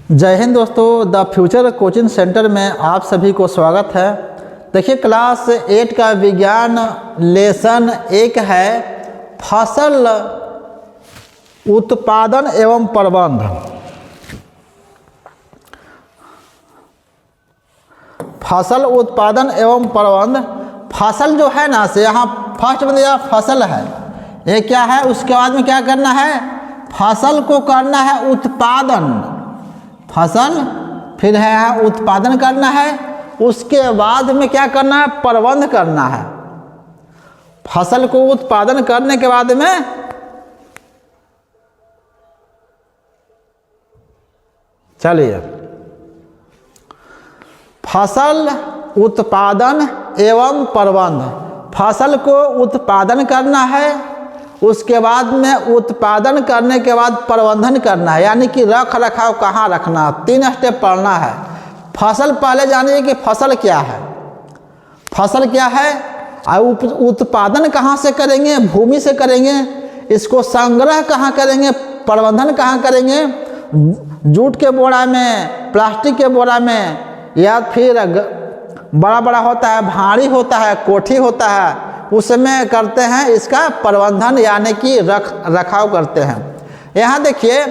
जय हिंद दोस्तों, the future coaching centre में आप सभी को स्वागत है। देखिए क्लास 8 का विज्ञान लेसन 1 है फसल उत्पादन एवं प्रबंध। फसल उत्पादन एवं प्रबंध। फसल जो है ना से यहाँ फर्स्ट में दिया फसल है, ये क्या है, उसके बाद में क्या करना है, फसल को करना है उत्पादन, फसल फिर है उत्पादन करना है, उसके बाद में क्या करना है, प्रबंध करना है। फसल को उत्पादन करने के बाद में चलिए फसल उत्पादन एवं प्रबंध। फसल को उत्पादन करना है, उसके बाद में उत्पादन करने के बाद प्रबंधन करना है, यानी कि रख रखाव कहाँ रखना है, 3 स्टेप पढ़ना है। फसल पहले जानिए कि फसल क्या है, फसल क्या है, और उत्पादन कहाँ से करेंगे, भूमि से करेंगे, इसको संग्रह कहाँ करेंगे, प्रबंधन कहाँ करेंगे, जूट के बोरा में, प्लास्टिक के बोरा में, या फिर बड़ा बड़ा होता है, भारी होता है, कोठी होता है, उसमें करते हैं इसका प्रबंधन, यानी कि रखाव करते हैं। यहाँ देखिए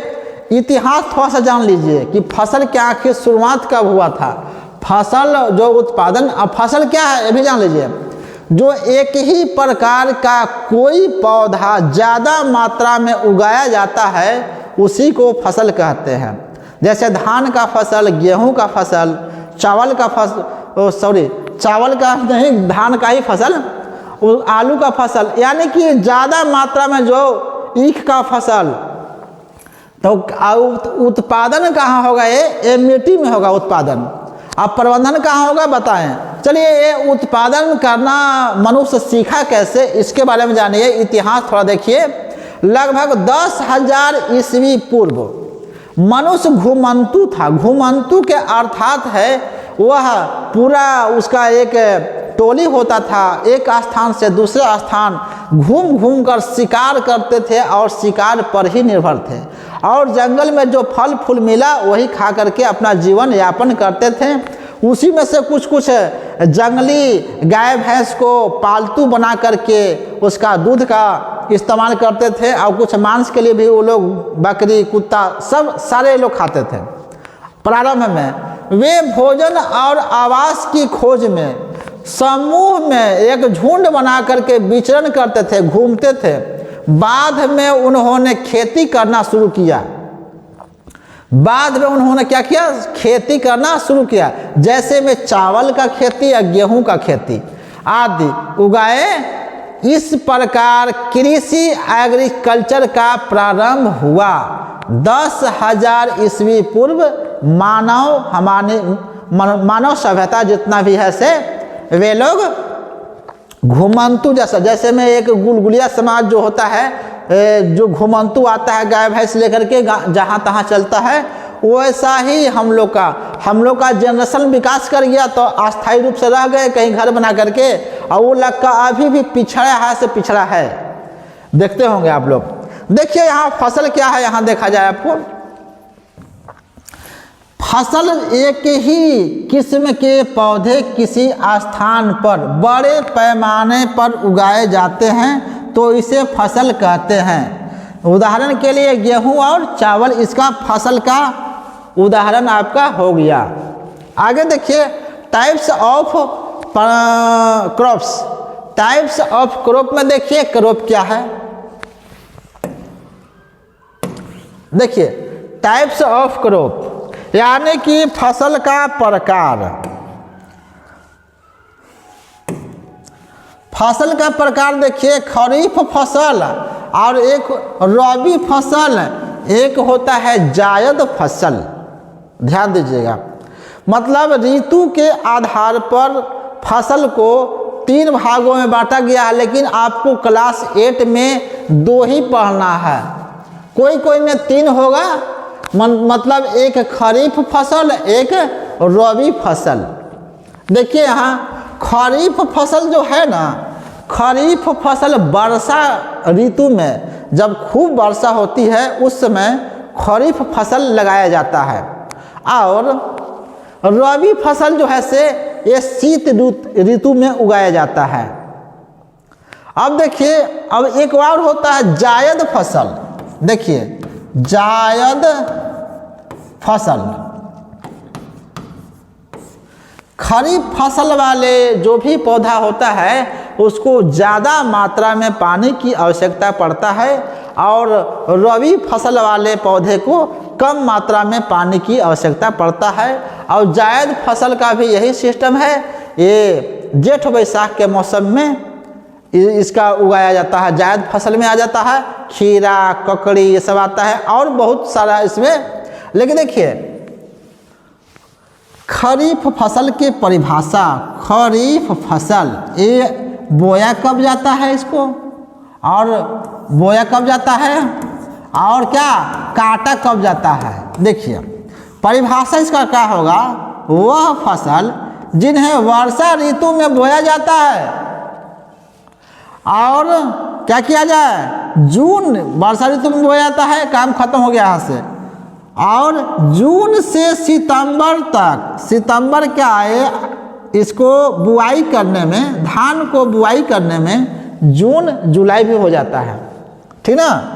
इतिहास थोड़ा सा जान लीजिए कि फसल क्या आखिर शुरुआत कब हुआ था। फसल जो उत्पादन, अब फसल क्या है ये भी जान लीजिए। जो एक ही प्रकार का कोई पौधा ज़्यादा मात्रा में उगाया जाता है उसी को फसल कहते हैं। जैसे धान का फसल, गेहूँ का फसल, चावल का फसल, चावल का नहीं, धान का ही फसल, आलू का फसल, यानी कि ज़्यादा मात्रा में जो ईख का फसल। तो उत्पादन कहाँ होगा, ये मिट्टी में होगा उत्पादन। अब प्रबंधन कहाँ होगा बताएं। चलिए ये उत्पादन करना मनुष्य सीखा कैसे, इसके बारे में जानिए। इतिहास थोड़ा देखिए। लगभग 10,000 ईस्वी पूर्व मनुष्य घुमंतु था। घुमंतु के अर्थात है वह पूरा उसका एक टोली होता था, एक स्थान से दूसरे स्थान घूम घूम कर शिकार करते थे और शिकार पर ही निर्भर थे, और जंगल में जो फल फूल मिला वही खा करके अपना जीवन यापन करते थे। उसी में से कुछ कुछ जंगली गाय भैंस को पालतू बना करके उसका दूध का इस्तेमाल करते थे, और कुछ मांस के लिए भी वो लोग बकरी, कुत्ता, सब सारे लोग खाते थे। प्रारंभ में वे भोजन और आवास की खोज में समूह में एक झुंड बना करके विचरण करते थे, घूमते थे। बाद में उन्होंने खेती करना शुरू किया। बाद में उन्होंने क्या किया, खेती करना शुरू किया। जैसे में चावल का खेती या गेहूं का खेती आदि उगाए। इस प्रकार कृषि एग्रीकल्चर का प्रारंभ हुआ। 10,000 ईस्वी पूर्व मानव सभ्यता जितना भी है से वे लोग घुमंतु जैसे में एक गुलगुलिया समाज जो होता है, जो घुमंतु आता है गाय भैंस लेकर के जहाँ तहाँ चलता है, वैसा ही हम लोग का जनरेशन विकास कर गया, तो अस्थायी रूप से रह गए कहीं घर बना करके, और वो लोग का अभी भी पिछड़ा है से पिछड़ा है। देखते होंगे आप लोग। देखिए यहाँ फसल क्या है, यहाँ देखा जाए आपको। फसल एक ही किस्म के पौधे किसी स्थान पर बड़े पैमाने पर उगाए जाते हैं तो इसे फसल कहते हैं। उदाहरण के लिए गेहूं और चावल इसका फसल का उदाहरण आपका हो गया। आगे देखिए types of crops. Types of crop में देखिए क्रॉप क्या है, देखिए टाइप्स ऑफ क्रॉप यानी कि फसल का प्रकार। फसल का प्रकार देखिए, खरीफ फसल और एक रबी फसल, एक होता है जायद फसल। ध्यान दीजिएगा, मतलब ऋतु के आधार पर फसल को 3 भागों में बांटा गया है, लेकिन आपको क्लास 8 में 2 ही पढ़ना है। कोई में 3 होगा, मतलब एक खरीफ फसल, एक रबी फसल। देखिए यहाँ खरीफ फसल जो है ना, खरीफ फसल वर्षा ऋतु में जब खूब वर्षा होती है उस समय खरीफ फसल लगाया जाता है। और रबी फसल जो है से ये शीत ऋतु में उगाया जाता है। अब देखिए, अब एक और होता है जायद फसल। देखिए, जायद फसल, खरीफ फसल वाले जो भी पौधा होता है उसको ज़्यादा मात्रा में पानी की आवश्यकता पड़ता है और रबी फसल वाले पौधे को कम मात्रा में पानी की आवश्यकता पड़ता है। और जायद फसल का भी यही सिस्टम है, ये जेठ वैसाख के मौसम में इसका उगाया जाता है। जायद फसल में आ जाता है खीरा, ककड़ी, ये सब आता है और बहुत सारा इसमें। लेकिन देखिए, खरीफ फसल की परिभाषा, खरीफ फसल ये बोया कब जाता है इसको, और बोया कब जाता है, और क्या काटा कब जाता है। देखिए, परिभाषा इसका क्या होगा, वह फसल जिन्हें वर्षा ऋतु में बोया जाता है और क्या किया जाए, जून, वर्षा ऋतु में बोया जाता है, काम खत्म हो गया यहाँ से, और जून से सितंबर तक, सितंबर क्या है, इसको बुआई करने में, धान को बुआई करने में जून जुलाई भी हो जाता है, ठीक ना।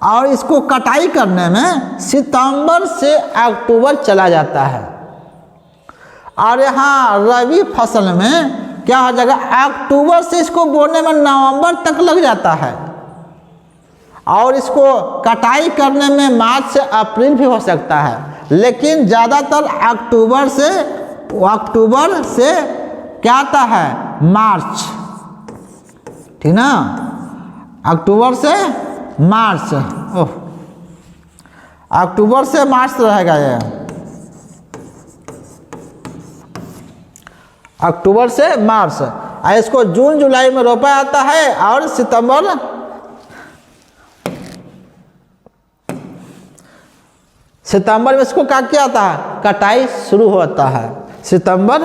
और इसको कटाई करने में सितंबर से अक्टूबर चला जाता है। और यहाँ रबी फसल में क्या हो जाएगा, अक्टूबर से इसको बोने में नवंबर तक लग जाता है और इसको कटाई करने में मार्च से अप्रैल भी हो सकता है, लेकिन ज़्यादातर अक्टूबर से क्या आता है, मार्च, ठीक ना, अक्टूबर से मार्च, अक्टूबर से मार्च रहेगा ये, अक्टूबर से मार्च। इसको जून जुलाई में रोपा जाता है और सितंबर में इसको क्या किया जाता है, कटाई शुरू होता है। सितंबर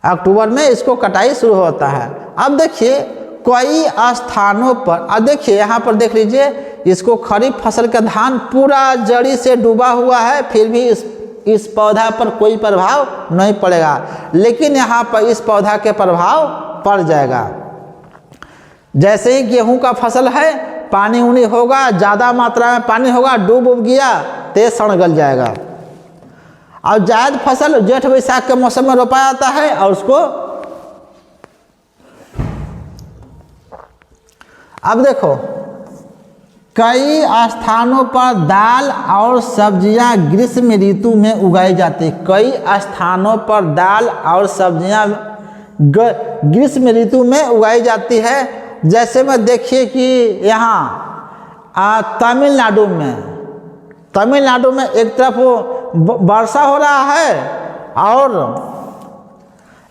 अक्टूबर में इसको कटाई शुरू होता है। अब देखिए, कई स्थानों पर, अब देखिए यहाँ पर देख लीजिए, इसको खरीफ फसल का धान पूरा जड़ी से डूबा हुआ है, फिर भी इस पौधा पर कोई प्रभाव नहीं पड़ेगा, लेकिन यहाँ पर इस पौधा के प्रभाव पड़ जाएगा। जैसे ही गेहूं का फसल है, पानी उनी होगा, ज़्यादा मात्रा में पानी होगा, डूब गया तो ये सड़ गल जाएगा। और जायद फसल जेठ वैसाख के मौसम में रोपा जाता है और उसको, अब देखो, कई स्थानों पर दाल और सब्जियां ग्रीष्म ऋतु में उगाई जाती है। कई स्थानों पर दाल और सब्जियां ग्रीष्म ऋतु में उगाई जाती है। जैसे में देखिए कि यहाँ तमिलनाडु में एक तरफ वर्षा हो रहा है और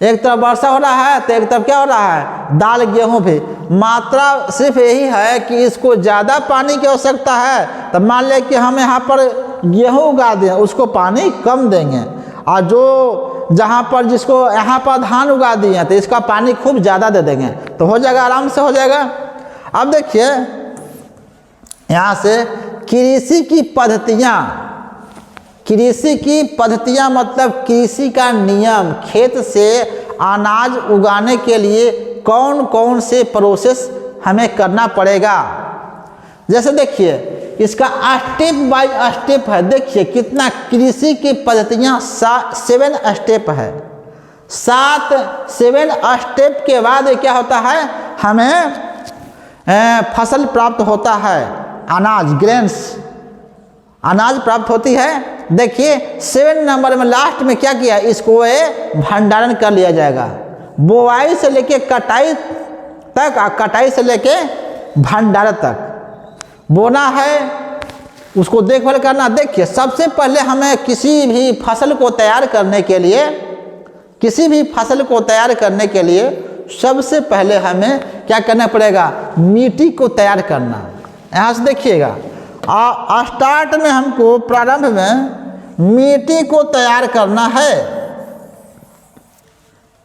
एक तरफ वर्षा हो रहा है, तो एक तरफ क्या हो रहा है, दाल गेहूं भी। मात्रा सिर्फ यही है कि इसको ज़्यादा पानी की आवश्यकता है, तो मान लें कि हम यहाँ पर गेहूं उगा दें, उसको पानी कम देंगे, और जो जहाँ पर जिसको यहाँ पर धान उगा दिए तो इसका पानी खूब ज़्यादा दे देंगे, तो हो जाएगा, आराम से हो जाएगा। अब देखिए, यहाँ से कृषि की पद्धतियाँ मतलब कृषि का नियम, खेत से अनाज उगाने के लिए कौन कौन से प्रोसेस हमें करना पड़ेगा। जैसे देखिए, इसका स्टेप बाय स्टेप है। देखिए कितना कृषि की पद्धतियाँ 7 स्टेप है। 7 स्टेप के बाद क्या होता है, हमें फसल प्राप्त होता है, अनाज, ग्रेन्स, अनाज प्राप्त होती है। देखिए 7 नंबर में लास्ट में क्या किया, इसको भंडारण कर लिया जाएगा। बोआई से लेके कटाई तक, कटाई से लेके भंडारण तक बोना है, उसको देखभाल करना। देखिए सबसे पहले हमें किसी भी फसल को तैयार करने के लिए सबसे पहले हमें क्या करना पड़ेगा, मिट्टी को तैयार करना। यहाँ से देखिएगा, स्टार्ट में हमको प्रारंभ में मिट्टी को तैयार करना है।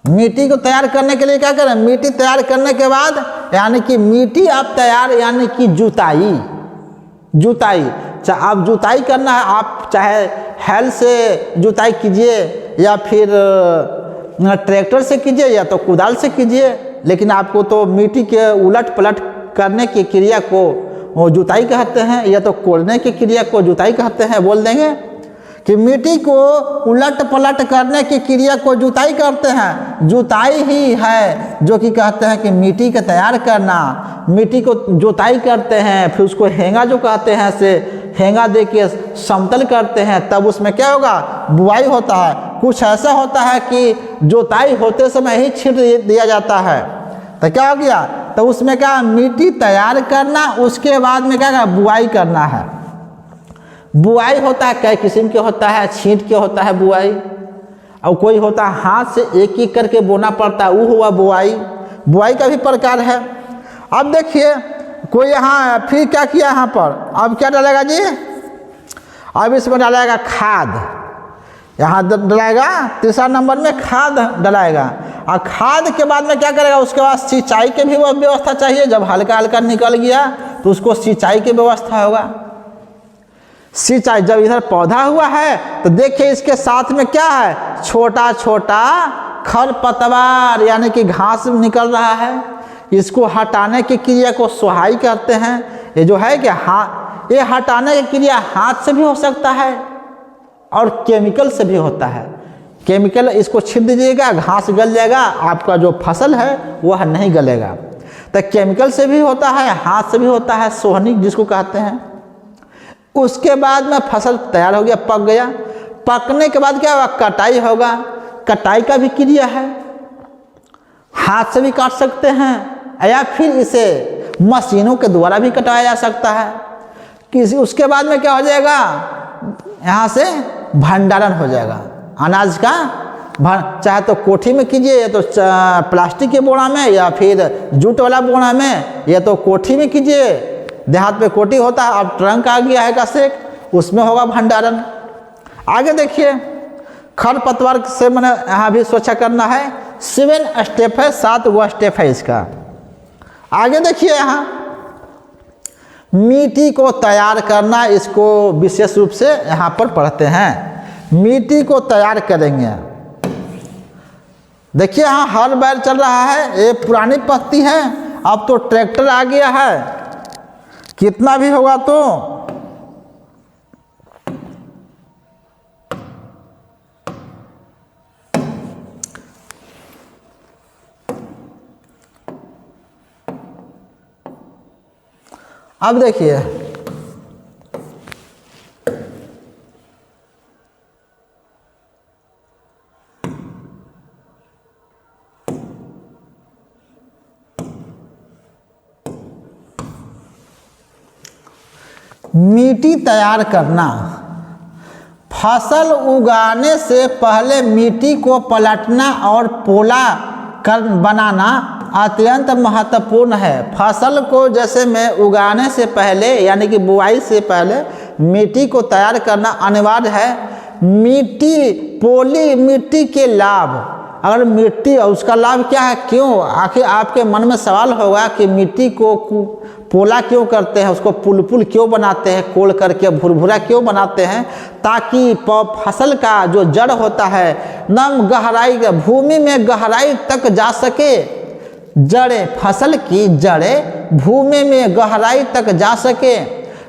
मिट्टी को तैयार करने के लिए क्या करें, मिट्टी तैयार करने के बाद यानी कि मिट्टी अब तैयार, यानी कि जुताई। आप जुताई करना है, आप चाहे हैल से जुताई कीजिए या फिर ट्रैक्टर से कीजिए या तो कुदाल से कीजिए, लेकिन आपको तो मिट्टी के उलट पलट करने की क्रिया को वो जुताई कहते हैं, या तो कोड़ने की क्रिया को जुताई कहते हैं। बोल देंगे कि मिट्टी को उलट पलट करने की क्रिया को जुताई कहते हैं। जुताई ही है जो कि कहते हैं कि मिट्टी का तैयार करना, मिट्टी को जुताई करते हैं, फिर उसको हेंगा जो कहते हैं से हेंगा दे के समतल करते हैं, तब उसमें क्या होगा, बुआई होता है। कुछ ऐसा होता है कि जुताई होते समय ही छींट दिया जाता है, तो क्या हो गया, तो उसमें क्या मिट्टी तैयार करना, उसके बाद में क्या बुआई करना है। बुआई होता है कई किस्म के होता है, छींट के होता है बुआई, और कोई होता है हाथ से एक एक करके बोना पड़ता है, वो हुआ बुआई। बुआई का भी प्रकार है। अब देखिए कोई यहाँ फिर क्या किया, यहाँ पर अब क्या डालेगा जी, अब इसमें डालेगा खाद, यहाँ डलाएगा तीसरा नंबर में खाद डलाएगा। और खाद के बाद में क्या करेगा, उसके बाद सिंचाई की भी व्यवस्था चाहिए। जब हल्का हल्का निकल गया तो उसको सिंचाई की व्यवस्था होगा। सिंचाई जब इधर पौधा हुआ है तो देखिए इसके साथ में क्या है, छोटा छोटा खरपतवार यानी कि घास निकल रहा है। इसको हटाने की क्रिया को सोहाई कहते हैं। ये जो है कि ये हटाने की क्रिया हाथ से भी हो सकता है और केमिकल से भी होता है। केमिकल इसको छीट दीजिएगा, घास गल जाएगा, आपका जो फसल है वह नहीं गलेगा। तो केमिकल से भी होता है, हाथ से भी होता है, सोहनी जिसको कहते हैं। उसके बाद में फसल तैयार हो गया, पक गया। पकने के बाद क्या होगा, कटाई होगा। कटाई का भी क्रिया है, हाथ से भी काट सकते हैं या फिर इसे मशीनों के द्वारा भी कटाया जा सकता है। किसी उसके बाद में क्या हो जाएगा, यहाँ से भंडारण हो जाएगा अनाज का। चाहे तो कोठी में कीजिए, या तो प्लास्टिक के बोरा में, या फिर जूट वाला बोरा में, या तो कोठी में कीजिए। देहात में कोठी होता है, अब ट्रंक आ गया है कैसे, उसमें होगा भंडारण। आगे देखिए खरपतवार से मैंने यहाँ भी स्वच्छ करना है। 7 स्टेप है, 7 स्टेप है इसका। आगे देखिए यहाँ मिट्टी को तैयार करना, इसको विशेष रूप से यहाँ पर पढ़ते हैं। मिट्टी को तैयार करेंगे। देखिए यहाँ हर बैल चल रहा है, ये पुरानी पत्ती है, अब तो ट्रैक्टर आ गया है। कितना भी होगा तो अब देखिए मिट्टी तैयार करना। फसल उगाने से पहले मिट्टी को पलटना और पोला कर बनाना अत्यंत महत्वपूर्ण है। फसल को जैसे में उगाने से पहले यानी कि बुआई से पहले मिट्टी को तैयार करना अनिवार्य है। मिट्टी पोली मिट्टी के लाभ, अगर मिट्टी और उसका लाभ क्या है, क्यों, आखिर आपके मन में सवाल होगा कि मिट्टी को पोला क्यों करते हैं, उसको पुल क्यों बनाते हैं, कोड़ करके भुरभुरा क्यों बनाते हैं, ताकि फसल का जो जड़ होता है नम गहराई भूमि में गहराई तक जा सके। जड़ें, फसल की जड़ें भूमि में गहराई तक जा सके।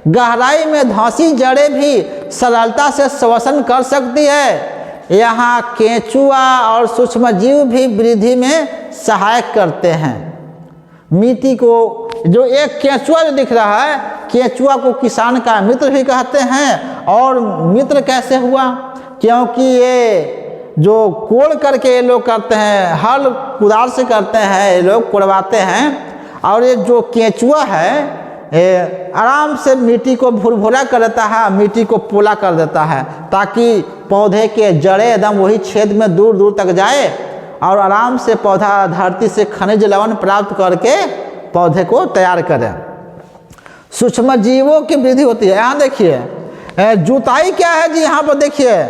गहराई में धंसी जड़ें भी सरलता से श्वसन कर सकती है। यहाँ केंचुआ और सूक्ष्म जीव भी वृद्धि में सहायक करते हैं। मिट्टी को जो एक केंचुआ जो दिख रहा है, केंचुआ को किसान का मित्र भी कहते हैं। और मित्र कैसे हुआ, क्योंकि ये जो कोड़ करके ये लोग करते हैं, हल कुदाल से करते हैं, ये लोग कोड़वाते हैं। और ये जो केंचुआ है आराम से मिट्टी को भुरभुरा कर देता है, मिट्टी को पोला कर देता है, ताकि पौधे के जड़ें एकदम वही छेद में दूर दूर तक जाए और आराम से पौधा धरती से खनिज लवण प्राप्त करके पौधे को तैयार करें। सूक्ष्म जीवों की वृद्धि होती है। यहाँ देखिए जुताई क्या है जी, यहाँ पर देखिए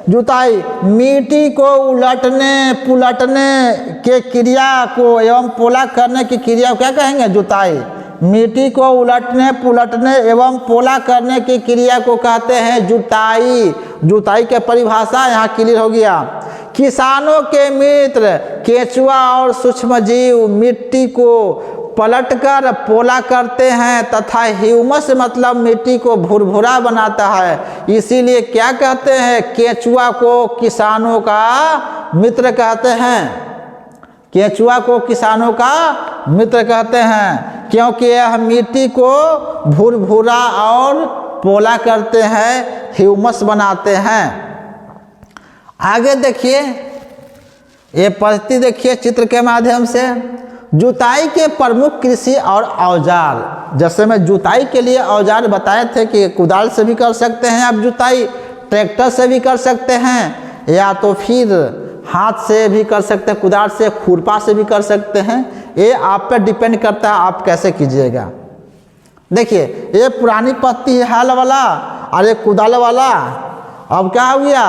जुताई मिट्टी को उलटने पुलटने के क्रिया को एवं पोला करने की क्रिया को क्या कहेंगे, जुताई। मिट्टी को उलटने पुलटने एवं पोला करने की क्रिया को कहते हैं जुताई। जुताई की परिभाषा यहाँ क्लियर हो गया। किसानों के मित्र केंचुआ और सूक्ष्मजीव मिट्टी को पलटकर पोला करते हैं तथा ह्यूमस मतलब मिट्टी को भुरभुरा बनाता है। इसीलिए क्या कहते हैं, केंचुआ को किसानों का मित्र कहते हैं। केंचुआ को किसानों का मित्र कहते हैं क्योंकि यह मिट्टी को भुरभुरा और पोला करते हैं, ह्यूमस बनाते हैं। आगे देखिए, ये पद्धति देखिए चित्र के माध्यम से। जुताई के प्रमुख कृषि और औजार, जैसे मैं जुताई के लिए औजार बताए थे कि कुदाल से भी कर सकते हैं आप जुताई, ट्रैक्टर से भी कर सकते हैं, या तो फिर हाथ से भी कर सकते हैं, कुदाल से, खुरपा से भी कर सकते हैं। ये आप पे डिपेंड करता है आप कैसे कीजिएगा। देखिए ये पुरानी पत्ती है हल वाला और ये कुदाल वाला। अब क्या हो गया,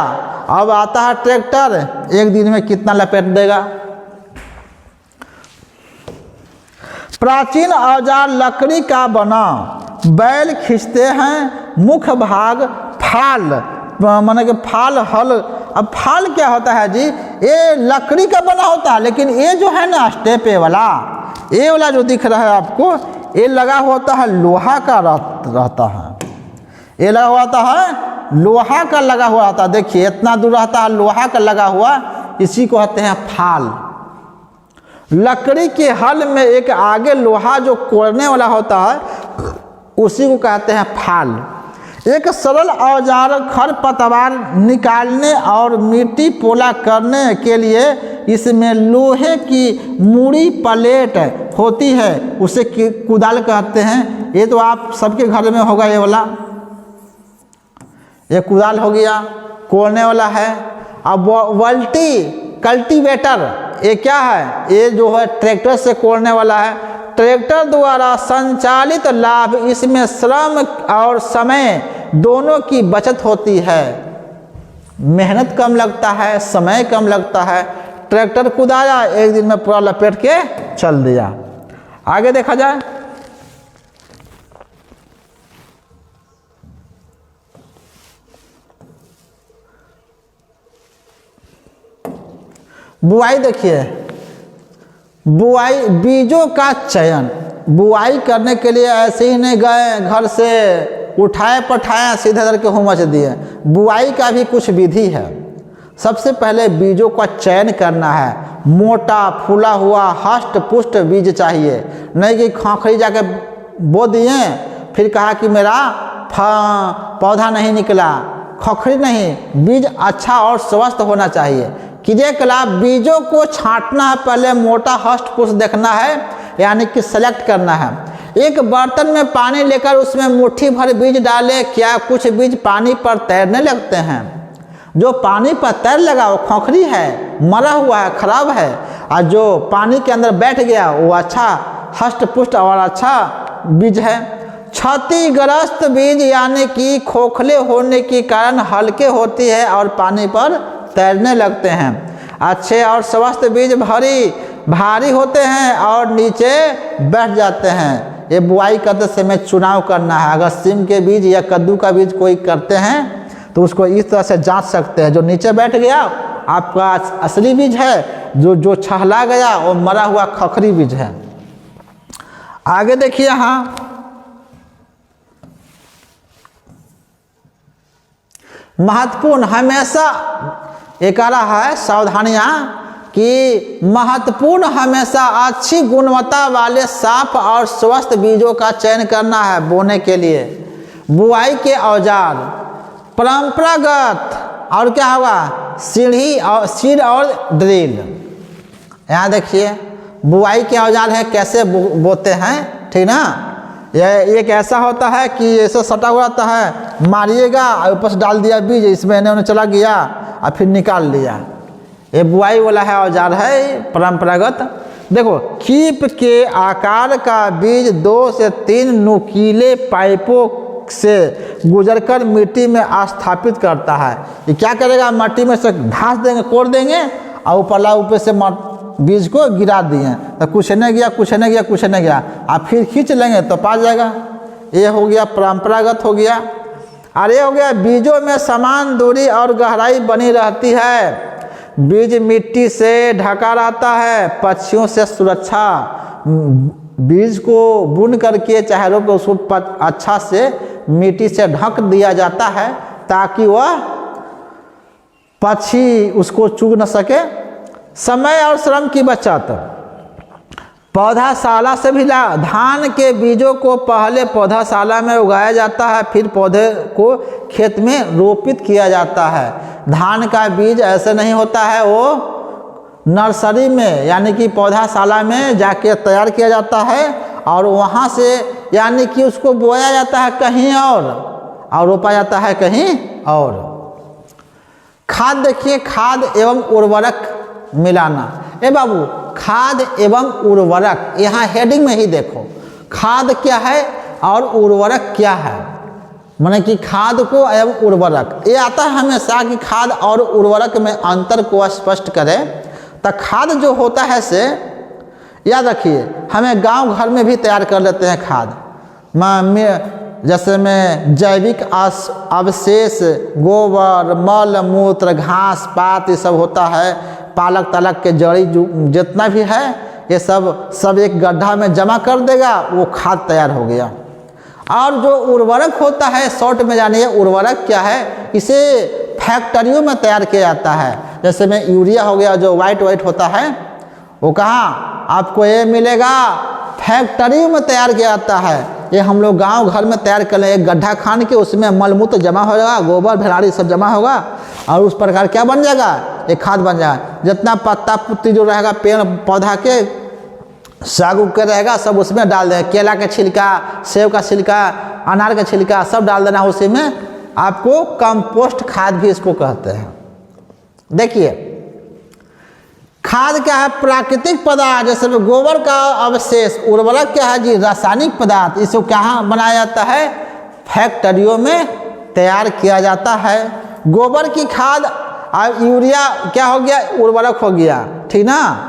अब आता है ट्रैक्टर, एक दिन में कितना लपेट देगा। प्राचीन औजार लकड़ी का बना, बैल खींचते हैं, मुख्य भाग फाल, माने कि फाल हल। अब फाल क्या होता है जी, ये लकड़ी का बना होता है, लेकिन ये जो है ना स्टेप वाला, ये वाला जो दिख रहा है आपको, ये लगा होता है लोहा का रहता है। ये लगा हुआ होता है लोहा का लगा हुआ होता है। देखिए इतना दूर रहता है लोहा का लगा हुआ, इसी को कहते हैं फाल। लकड़ी के हल में एक आगे लोहा जो कोड़ने वाला होता है, उसी को कहते हैं फाल। एक सरल औजार खरपतवार निकालने और मिट्टी पोला करने के लिए इसमें लोहे की मुड़ी प्लेट होती है, उसे कुदाल कहते हैं। ये तो आप सबके घर में होगा, ये वाला ये कुदाल हो गया, कोड़ने वाला है। अब वल्टी कल्टीवेटर, ये क्या है, ये जो है ट्रैक्टर से कोड़ने वाला है। ट्रैक्टर द्वारा संचालित लाभ, इसमें श्रम और समय दोनों की बचत होती है। मेहनत कम लगता है, समय कम लगता है। ट्रैक्टर कुदाया, एक दिन में पूरा लपेट के चल दिया। आगे देखा जाए, बुआई देखिए, बुआई बीजों का चयन। बुआई करने के लिए ऐसे ही नहीं गए घर से उठाए पठाए सीधे धर के हुमच दिए। बुआई का भी कुछ विधि है। सबसे पहले बीजों का चयन करना है। मोटा फूला हुआ हष्ट पुष्ट बीज चाहिए, नहीं कि खोखरी जाके बो दिए फिर कहा कि मेरा पौधा नहीं निकला। खोखरी नहीं, बीज अच्छा और स्वस्थ होना चाहिए। कीजिए कला, बीजों को छांटना है, पहले मोटा हष्ट पुष्ट देखना है, यानी कि सेलेक्ट करना है। एक बर्तन में पानी लेकर उसमें मुट्ठी भर बीज डालें। क्या कुछ बीज पानी पर तैरने लगते हैं? जो पानी पर तैर लगा वो खोखरी है, मरा हुआ है, खराब है। और जो पानी के अंदर बैठ गया वो अच्छा हष्ट पुष्ट और अच्छा बीज है। क्षतिग्रस्त बीज यानी कि खोखले होने के कारण हल्के होती है और पानी पर तैरने लगते हैं। अच्छे और स्वस्थ बीज भारी होते हैं और नीचे बैठ जाते हैं। ये बुआई करते समय चुनाव करना है। अगर सिम के बीज या कद्दू का बीज कोई करते हैं तो उसको इस तरह से जांच सकते हैं। जो नीचे बैठ गया आपका असली बीज है, जो छहला गया वो मरा हुआ खखरी बीज है। आगे देखिए, यहाँ महत्वपूर्ण हमेशा एक आ रहा है सावधानियाँ कि महत्वपूर्ण हमेशा अच्छी गुणवत्ता वाले साफ और स्वस्थ बीजों का चयन करना है बोने के लिए। बुआई के औजार परंपरागत और क्या होगा, सीढ़ और ड्रिल। यहाँ देखिए बुआई के औजार है, कैसे बोते हैं, ठीक ना। यह एक ऐसा होता है कि ऐसा सटा हुआ रहता है, मारिएगा और ऊपर से डाल दिया बीज, इसमें इन्होंने चला गया और फिर निकाल लिया। ये बुआई वाला है औजार है परंपरागत। देखो, खीप के आकार का बीज 2 से 3 नुकीले पाइपों से गुजरकर मिट्टी में स्थापित करता है। ये क्या करेगा, मिट्टी में से घास देंगे, कोड़ देंगे और ऊपर से बीज को गिरा दिए, तो कुछ नहीं गया, कुछ नहीं गया, कुछ नहीं गया, आप फिर खींच लेंगे तो पा जाएगा। ये हो गया परंपरागत हो गया। और ये हो गया बीजों में समान दूरी और गहराई बनी रहती है, बीज मिट्टी से ढका रहता है, पक्षियों से सुरक्षा, बीज को बुन करके चाहे रोप के उसको अच्छा से मिट्टी से ढक दिया जाता है ताकि वह पक्षी उसको चुग न सके। समय और श्रम की बचत, पौधाशाला से भी धान के बीजों को पहले पौधाशाला में उगाया जाता है, फिर पौधे को खेत में रोपित किया जाता है। धान का बीज ऐसे नहीं होता है, वो नर्सरी में यानी कि पौधाशाला में जाके तैयार किया जाता है और वहाँ से यानी कि उसको बोया जाता है कहीं और रोपा जाता है कहीं और। खाद देखिए, खाद एवं उर्वरक मिलाना। ए बाबू, खाद एवं उर्वरक यहाँ हेडिंग में ही देखो, खाद क्या है और उर्वरक क्या है, माने कि खाद को एवं उर्वरक। ये आता है हमेशा कि खाद और उर्वरक में अंतर को स्पष्ट करें। तो खाद जो होता है से याद रखिए, हमें गांव घर में भी तैयार कर लेते हैं खाद, जैसे में जैविक अवशेष, गोबर, मल मूत्र, घास पात, ये सब होता है, पालक तलक के जड़ी जितना भी है ये सब एक गड्ढा में जमा कर देगा, वो खाद तैयार हो गया। और जो उर्वरक होता है, शॉर्ट में जानिए उर्वरक क्या है, इसे फैक्ट्रियों में तैयार किया जाता है। जैसे में यूरिया हो गया जो वाइट होता है, वो कहाँ आपको ये मिलेगा, फैक्ट्री में तैयार किया जाता है। ये हम लोग गांव घर में तैयार कर लें, एक गड्ढा खान के उसमें मलमूत्र जमा हो जाएगा, गोबर भेड़ाड़ी सब जमा होगा और उस प्रकार क्या बन जाएगा, एक खाद बन जाएगा। जितना पत्ता पुत्ती जो रहेगा पेड़ पौधा के साग उग के रहेगा सब उसमें डाल दें, केला का छिलका, सेब का छिलका, अनार का छिलका सब डाल देना उसी में, आपको कंपोस्ट खाद भी इसको कहते हैं। देखिए खाद क्या है, प्राकृतिक पदार्थ, जैसे गोबर का अवशेष। उर्वरक क्या है जी, रासायनिक पदार्थ। इसको कहाँ बनाया जाता है, फैक्ट्रियों में तैयार किया जाता है। गोबर की खाद और यूरिया क्या हो गया, उर्वरक हो गया, ठीक ना।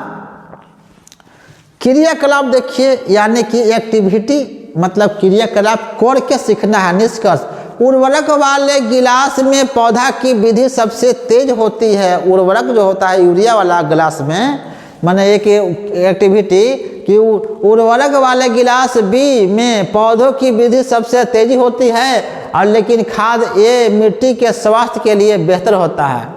क्रियाकलाप देखिए, यानी कि एक्टिविटी मतलब क्रियाकलाप कर के सीखना है। निष्कर्ष, उर्वरक वाले गिलास में पौधा की वृद्धि सबसे तेज होती है। उर्वरक जो होता है यूरिया वाला गिलास में, माने एक एक्टिविटी कि उर्वरक वाले गिलास बी में पौधों की वृद्धि सबसे तेजी होती है, और लेकिन खाद ए मिट्टी के स्वास्थ्य के लिए बेहतर होता है।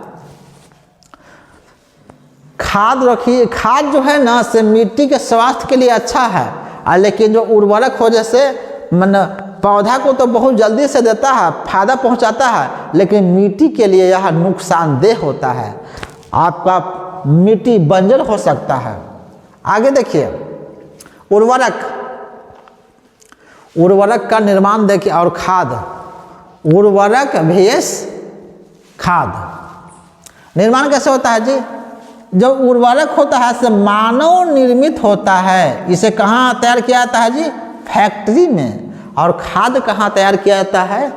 खाद रखिए, खाद जो है ना से मिट्टी के स्वास्थ्य के लिए अच्छा है, और लेकिन जो उर्वरक हो जैसे मन पौधा को तो बहुत जल्दी से देता है, फायदा पहुंचाता है, लेकिन मिट्टी के लिए यह नुकसानदेह होता है, आपका मिट्टी बंजर हो सकता है। आगे देखिए उर्वरक, उर्वरक का निर्माण देखिए और खाद, उर्वरक भेष खाद निर्माण कैसे होता है जी। जो उर्वरक होता है से मानव निर्मित होता है, इसे कहाँ तैयार किया जाता है जी, फैक्ट्री में। और खाद कहाँ तैयार किया जाता है,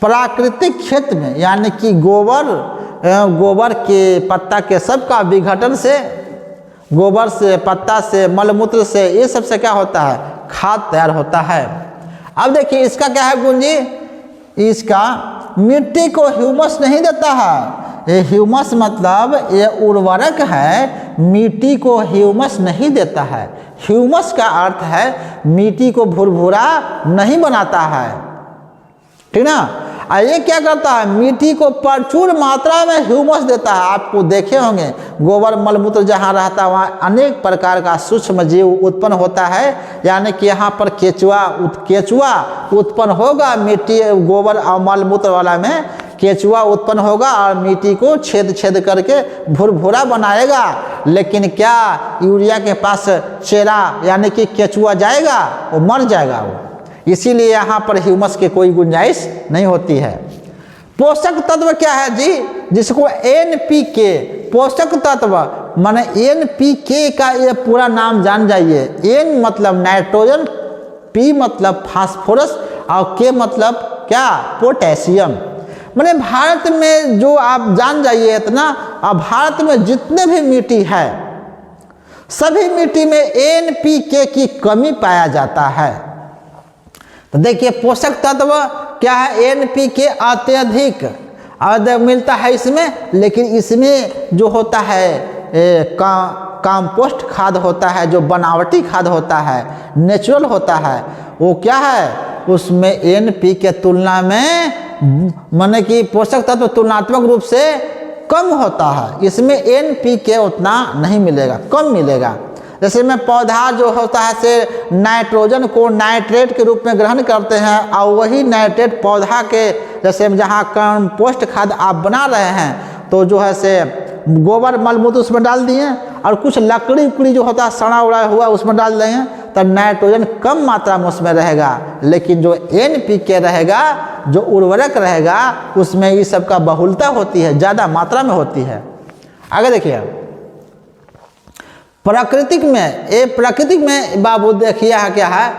प्राकृतिक खेत में, यानी कि गोबर के पत्ता के सब का विघटन से, गोबर से पत्ता से मलमूत्र से, ये सब से क्या होता है, खाद तैयार होता है। अब देखिए इसका क्या है गुण जी, इसका मिट्टी को ह्यूमस नहीं देता है। ये ह्यूमस मतलब ये उर्वरक है, मिट्टी को ह्यूमस नहीं देता है। ह्यूमस का अर्थ है मिट्टी को भुरभुरा नहीं बनाता है, ठीक ना। और ये क्या करता है, मिट्टी को प्रचुर मात्रा में ह्यूमस देता है। आपको देखे होंगे गोबर मलमूत्र जहाँ रहता है वहाँ अनेक प्रकार का सूक्ष्म जीव उत्पन्न होता है, यानी कि यहाँ पर केचुआ उत्पन्न होगा, मिट्टी गोबर और मलमूत्र वाला में केचुआ उत्पन्न होगा और मिट्टी को छेद करके भुरभुरा बनाएगा। लेकिन क्या यूरिया के पास चेरा यानी कि केचुआ जाएगा, वो मर जाएगा वो, इसीलिए यहाँ पर ह्यूमस की कोई गुंजाइश नहीं होती है। पोषक तत्व क्या है जी, जिसको NPK पोषक तत्व माने NPK का ये पूरा नाम जान जाइए। N मतलब नाइट्रोजन, P मतलब फास्फोरस और K मतलब क्या, पोटेशियम। माने भारत में जो आप जान जाइए इतना, अब भारत में जितने भी मिट्टी है सभी मिट्टी में NPK की कमी पाया जाता है। तो देखिए पोषक तत्व क्या है, NPK अत्यधिक मिलता है इसमें, लेकिन इसमें जो होता है कंपोस्ट खाद होता है, जो बनावटी खाद होता है, नेचुरल होता है, वो क्या है, उसमें NPK के तुलना में माने कि पोषक तत्व तुलनात्मक रूप से कम होता है। इसमें NPK उतना नहीं मिलेगा, कम मिलेगा। जैसे में पौधा जो होता है से नाइट्रोजन को नाइट्रेट के रूप में ग्रहण करते हैं, और वही नाइट्रेट पौधा के जैसे जहाँ कंपोस्ट खाद आप बना रहे हैं तो जो है से गोबर मलमूत्र उसमें डाल दिए और कुछ लकड़ी उकड़ी जो होता है सड़ा उड़ा हुआ उसमें डाल देंगे, तब नाइट्रोजन कम मात्रा में उसमें रहेगा, लेकिन जो NPK रहेगा, जो उर्वरक रहेगा, उसमें इस सब का बहुलता होती है, ज़्यादा मात्रा में होती है। आगे देखिए प्राकृतिक में बाबू देखिए यहाँ क्या है,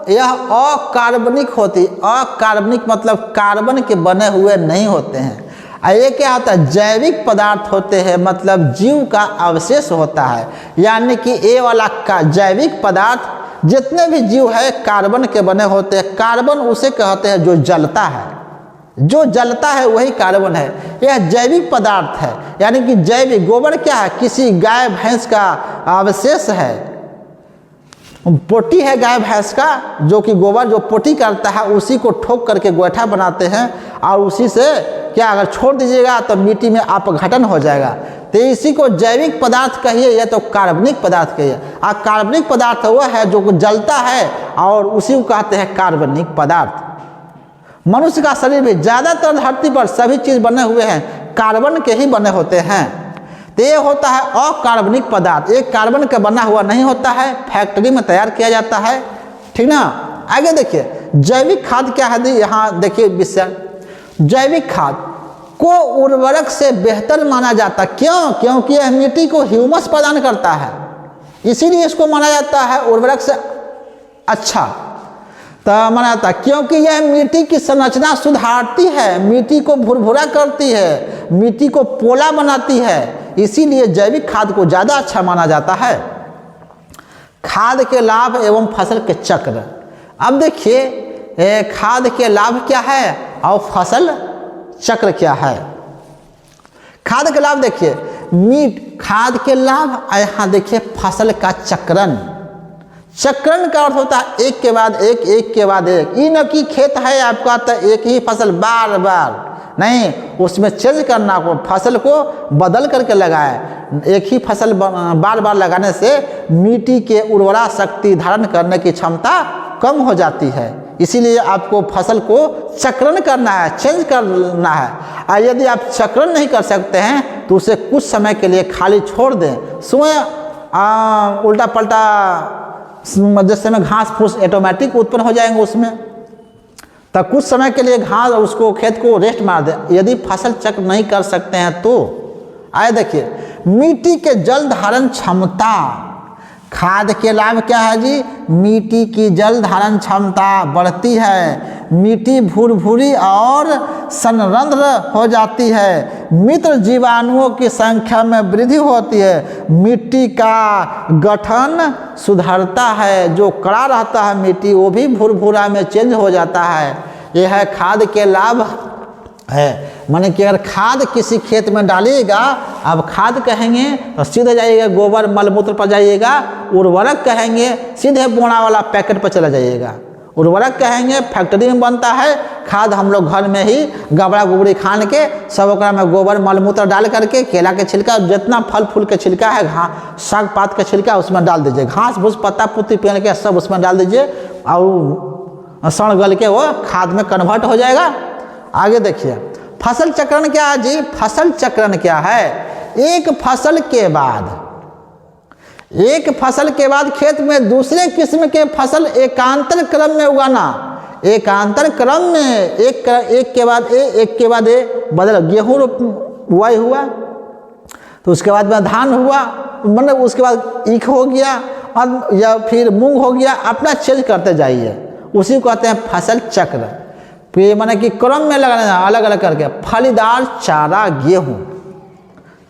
यह अकार्बनिक होती, अकार्बनिक मतलब कार्बन के बने हुए नहीं होते हैं। ये क्या होता है, जैविक पदार्थ होते हैं, मतलब जीव का अवशेष होता है, यानी कि ये वाला का जैविक पदार्थ जितने भी जीव है कार्बन के बने होते हैं। कार्बन उसे कहते हैं जो जलता है, जो जलता है वही कार्बन है। यह जैविक पदार्थ है, यानी कि जैविक गोबर क्या है, किसी गाय भैंस का अवशेष है, पोटी है गाय भैंस का, जो कि गोबर जो पोटी करता है उसी को ठोक करके गोइठा बनाते हैं, और उसी से क्या अगर छोड़ दीजिएगा तो मिट्टी में अपघटन हो जाएगा। तो इसी को जैविक पदार्थ कहिए या तो कार्बनिक पदार्थ कहिए। कार्बनिक पदार्थ वह है जो जलता है, और उसी को कहते हैं कार्बनिक पदार्थ। मनुष्य का शरीर भी ज़्यादातर धरती पर सभी चीज़ बने हुए हैं कार्बन के ही बने होते हैं। तो ये होता है अकार्बनिक पदार्थ, एक कार्बन का बना हुआ नहीं होता है, फैक्ट्री में तैयार किया जाता है, ठीक ना। आगे देखिए जैविक खाद क्या है, यहाँ देखिए विषय, जैविक खाद को उर्वरक से बेहतर माना जाता है। क्यों? क्योंकि यह मिट्टी को ह्यूमस प्रदान करता है, इसीलिए इसको माना जाता है उर्वरक से अच्छा तो माना जाता है, क्योंकि यह मिट्टी की संरचना सुधारती है, मिट्टी को भुरभुरा करती है, मिट्टी को पोला बनाती है, इसीलिए जैविक खाद को ज़्यादा अच्छा माना जाता है। खाद के लाभ एवं फसल के चक्र। अब देखिए खाद के लाभ क्या है और फसल चक्र क्या है। खाद के लाभ देखिए, खाद के लाभ, यहाँ देखिए फसल का चक्रण। चक्रण का अर्थ होता है एक के बाद एक, एक के बाद एक। ये न कि खेत है आपका तो एक ही फसल बार बार नहीं, उसमें चेंज करना को, फसल को बदल करके लगाए। एक ही फसल बार बार लगाने से मिट्टी के उर्वरा शक्ति धारण करने की क्षमता कम हो जाती है, इसीलिए आपको फसल को चक्रण करना है, चेंज करना है। और यदि आप चक्रण नहीं कर सकते हैं तो उसे कुछ समय के लिए खाली छोड़ दें, स्वयं उल्टा पल्टा जैसे में घास फूस ऑटोमेटिक उत्पन्न हो जाएंगे उसमें, तब कुछ समय के लिए घास उसको खेत को रेस्ट मार दें। यदि फसल चक्र नहीं कर सकते हैं तो आए देखिए मिट्टी के जल धारण क्षमता। खाद के लाभ क्या है जी, मिट्टी की जल धारण क्षमता बढ़ती है, मिट्टी भुरभुरी और संरंध्र हो जाती है, मित्र जीवाणुओं की संख्या में वृद्धि होती है, मिट्टी का गठन सुधरता है, जो कड़ा रहता है मिट्टी वो भी भुरभुरा में चेंज हो जाता है। यह है खाद के लाभ है। माने कि अगर खाद किसी खेत में डालिएगा, अब खाद कहेंगे तो सीधे जाइएगा गोबर मलमूत्र पर जाइएगा, उर्वरक कहेंगे सीधे बोना वाला पैकेट पर चला जाइएगा, उर्वरक कहेंगे फैक्ट्री में बनता है, खाद हम लोग घर में ही गबड़ा गुबड़ी खान के सब ओकरा में गोबर मलमूत्र डाल करके, केला के छिलका जितना फल फूल के छिलका है, साग पात के छिलका उसमें डाल दीजिए, घास भूस पत्ता पुत्ती पेड़ के सब उसमें डाल दीजिए और सड़ गल के वो खाद में कन्वर्ट हो जाएगा। आगे देखिए फसल चक्रण क्या है जी, फसल चक्रण क्या है, एक फसल के बाद खेत में दूसरे किस्म के फसल एकांतर क्रम में उगाना। एकांतर क्रम में एक के बाद एक बदल, गेहूँ बुआई हुआ तो उसके बाद में धान हुआ, मतलब उसके बाद ईख हो गया और या फिर मूंग हो गया, अपना चेंज करते जाइए, उसी को कहते हैं फसल चक्र। ये माने कि क्रम में लगाना अलग अलग करके। फलीदार चारा गेहूँ